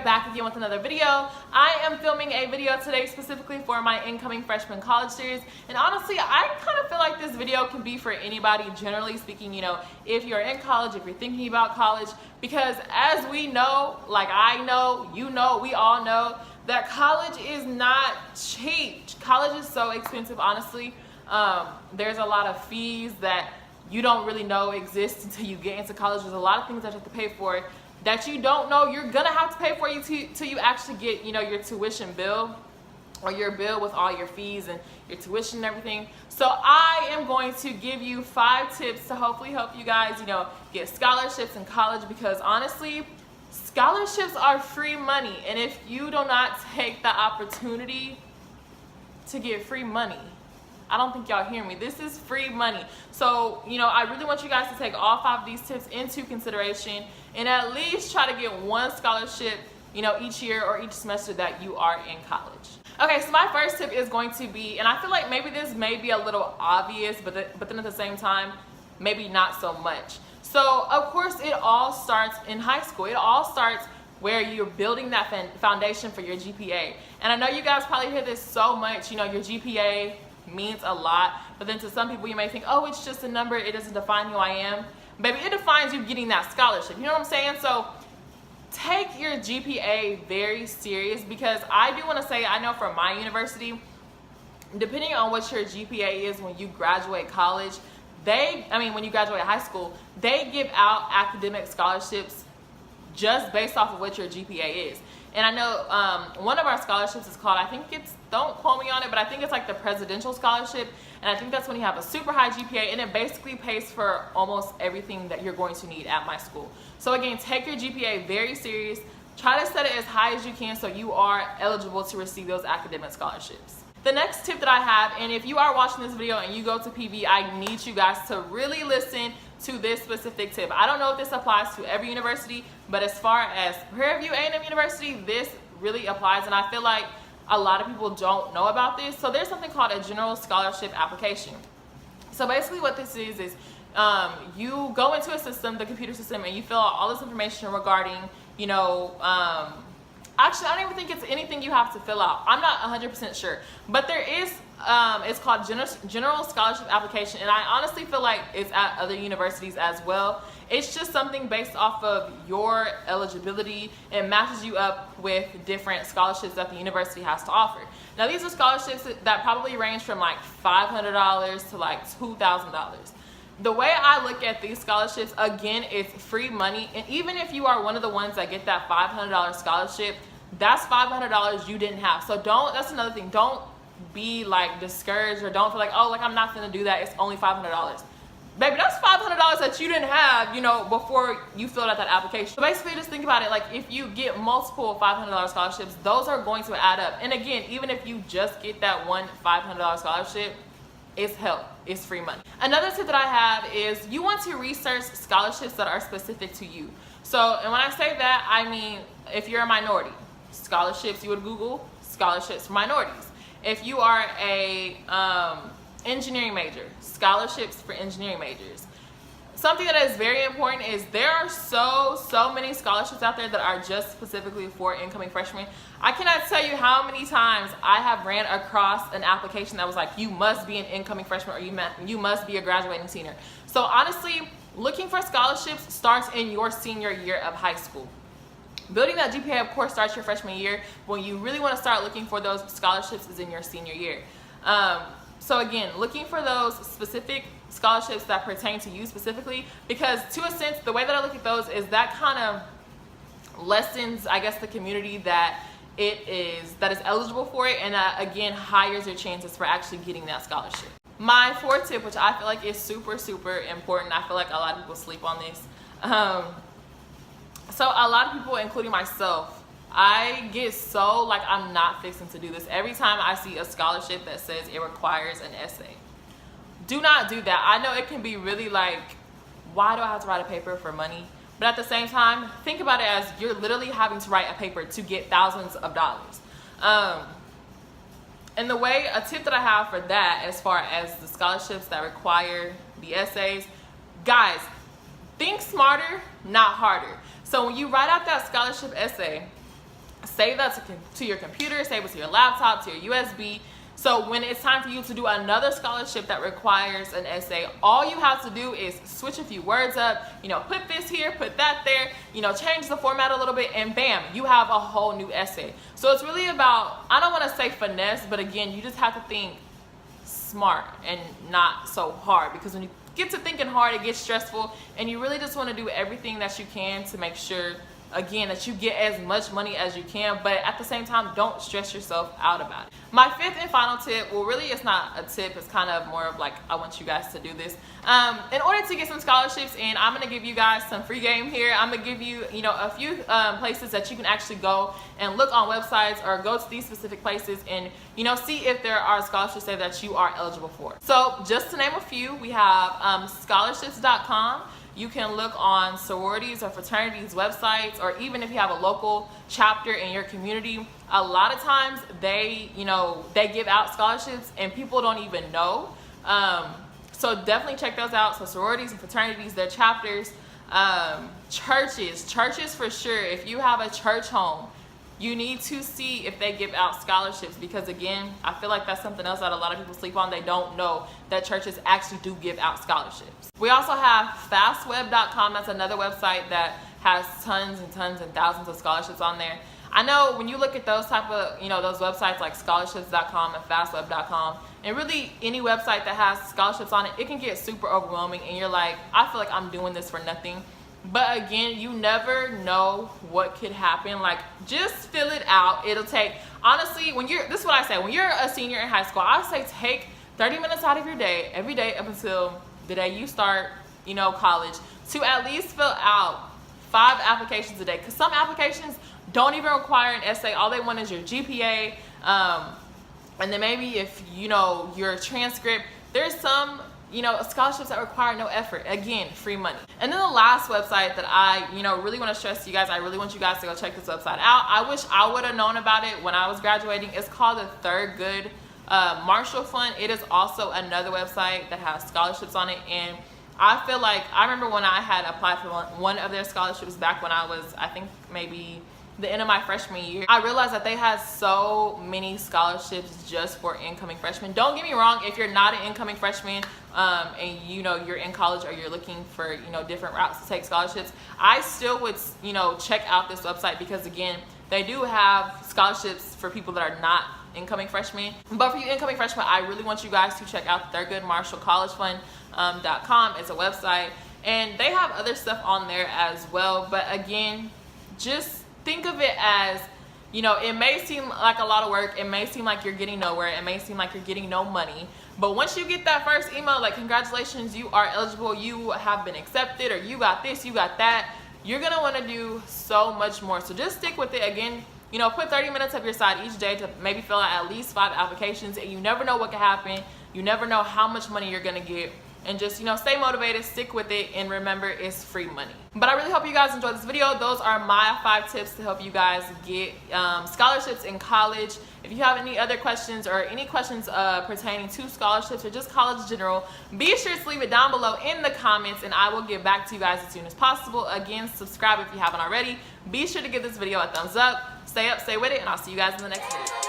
back again with another video. I am filming a video today specifically for my incoming freshman college series, and honestly I kind of feel like this video can be for anybody, generally speaking, you know, if you're in college, if you're thinking about college, because as we know, like I know, you know, we all know that college is not cheap. College is so expensive, honestly. There's a lot of fees that you don't really know exist until you get into college. There's a lot of things that you have to pay for that you don't know you're gonna have to pay for till you actually get, you know, your tuition bill, or your bill with all your fees and your tuition and everything. So I am going to give you 5 tips to hopefully help you guys, you know, get scholarships in college, because honestly, scholarships are free money, and if you do not take the opportunity to get free money, I don't think y'all hear me. This is free money. So, you know, I really want you guys to take all 5 of these tips into consideration and at least try to get one scholarship, you know, each year or each semester that you are in college. Okay, so my first tip is going to be, and I feel like maybe this may be a little obvious, but then at the same time, maybe not so much. So, of course, it all starts in high school. It all starts where you're building that foundation for your GPA. And I know you guys probably hear this so much, you know, your GPA means a lot, but then to some people you may think, oh, it's just a number, it doesn't define who I am. Baby, it defines you getting that scholarship. You know what I'm saying? So take your GPA very serious, because I do want to say, I know for my university, depending on what your GPA is when you graduate college, when you graduate high school, they give out academic scholarships just based off of what your GPA is. And I know one of our scholarships is called, I think it's, don't quote me on it, but I think it's like the presidential scholarship. And I think that's when you have a super high GPA, and it basically pays for almost everything that you're going to need at my school. So again, take your GPA very serious. Try to set it as high as you can so you are eligible to receive those academic scholarships. The next tip that I have, and if you are watching this video and you go to PV, I need you guys to really listen to this specific tip. I don't know if this applies to every university, but as far as Prairie View A&M University, this really applies, and I feel like a lot of people don't know about this. So there's something called a general scholarship application. So basically what this is you go into a system, the computer system, and you fill out all this information regarding, you know, actually, I don't even think it's anything you have to fill out. I'm not 100% sure, but there is, it's called general scholarship application, and I honestly feel like it's at other universities as well. It's just something based off of your eligibility and matches you up with different scholarships that the university has to offer. Now, these are scholarships that probably range from like $500 to like $2,000. The way I look at these scholarships, again, it's free money, and even if you are one of the ones that get that $500 scholarship, that's $500 you didn't have. So that's another thing, don't be like discouraged, or don't feel like, oh, like I'm not gonna do that, it's only $500. Baby, that's $500 that you didn't have, you know, before you filled out that application. So basically, just think about it, like if you get multiple $500 scholarships, those are going to add up. And again, even if you just get that one $500 scholarship, it's help, it's free money. Another tip that I have is you want to research scholarships that are specific to you. So, and when I say that, I mean, if you're a minority, scholarships, you would Google scholarships for minorities. If you are a engineering major, scholarships for engineering majors. Something that is very important is there are so many scholarships out there that are just specifically for incoming freshmen. I cannot tell you how many times I have ran across an application that was like, you must be an incoming freshman, or you must be a graduating senior. So honestly, looking for scholarships starts in your senior year of high school. Building that GPA, of course, starts your freshman year. When you really want to start looking for those scholarships is in your senior year. So again, looking for those specific scholarships that pertain to you specifically, because to a sense, the way that I look at those is that kind of lessens, I guess, the community that is eligible for it, and that again higher your chances for actually getting that scholarship. My 4th tip, which I feel like is super important, I feel like a lot of people sleep on this. So a lot of people, including myself, I get so like I'm not fixing to do this. Every time I see a scholarship that says it requires an essay, do not do that. I know it can be really like, why do I have to write a paper for money? But at the same time, think about it as you're literally having to write a paper to get thousands of dollars. And a tip that I have for that, as far as the scholarships that require the essays, guys, think smarter, not harder. So when you write out that scholarship essay, save that to your computer, save it to your laptop, to your USB. So when it's time for you to do another scholarship that requires an essay, all you have to do is switch a few words up, put this here, put that there, change the format a little bit, and bam, you have a whole new essay. So it's really about, I don't want to say finesse, but again, you just have to think smart and not so hard, because when you get to thinking hard, it gets stressful, and you really just want to do everything that you can to make sure, again, that you get as much money as you can, but at the same time, don't stress yourself out about it. My fifth and final tip, well, really it's not a tip, it's kind of more of like, I want you guys to do this. In order to get some scholarships, and I'm gonna give you guys some free game here. I'm gonna give you, a few places that you can actually go and look on websites, or go to these specific places and, see if there are scholarships there that you are eligible for. So just to name a few, we have scholarships.com. You can look on sororities or fraternities websites, or even if you have a local chapter in your community, a lot of times they give out scholarships and people don't even know. So definitely check those out. So sororities and fraternities, their chapters, churches for sure. If you have a church home, you need to see if they give out scholarships, because again, I feel like that's something else that a lot of people sleep on. They don't know that churches actually do give out scholarships. We also have fastweb.com. That's another website that has tons and tons and thousands of scholarships on there. I know when you look at those type of, those websites like scholarships.com and fastweb.com, and really any website that has scholarships on it, it can get super overwhelming, and you're like, I feel like I'm doing this for nothing. But again, you never know what could happen. Like, just fill it out. It'll take, honestly, this is what I say, when you're a senior in high school, I say take 30 minutes out of your day, every day up until the day you start, college, to at least fill out 5 applications a day. Because some applications don't even require an essay. All they want is your GPA. And then maybe if, your transcript, there's some scholarships that require no effort. Again, free money. And then the last website that I, really want to stress to you guys, I really want you guys to go check this website out. I wish I would have known about it when I was graduating. It's called the Thurgood Marshall Fund. It is also another website that has scholarships on it. And I feel like, I remember when I had applied for one of their scholarships back when I was, I think maybe the end of my freshman year, I realized that they had so many scholarships just for incoming freshmen. Don't get me wrong, if you're not an incoming freshman and you're in college, or you're looking for different routes to take scholarships, I still would check out this website, because again, they do have scholarships for people that are not incoming freshmen. But for you incoming freshmen, I really want you guys to check out Thurgood Marshall College Fund.com. It's a website, and they have other stuff on there as well. But again, just think of it as, it may seem like a lot of work. It may seem like you're getting nowhere. It may seem like you're getting no money. But once you get that first email, like, congratulations, you are eligible, you have been accepted, or you got this, you got that, you're going to want to do so much more. So just stick with it. Again, put 30 minutes of your side each day to maybe fill out at least 5 applications, and you never know what could happen. You never know how much money you're going to get. And just, stay motivated, stick with it, and remember, it's free money. But I really hope you guys enjoyed this video. Those are my 5 tips to help you guys get scholarships in college. If you have any other questions, or any questions pertaining to scholarships or just college in general, be sure to leave it down below in the comments, and I will get back to you guys as soon as possible. Again, subscribe if you haven't already. Be sure to give this video a thumbs up. Stay up, stay with it, and I'll see you guys in the next video.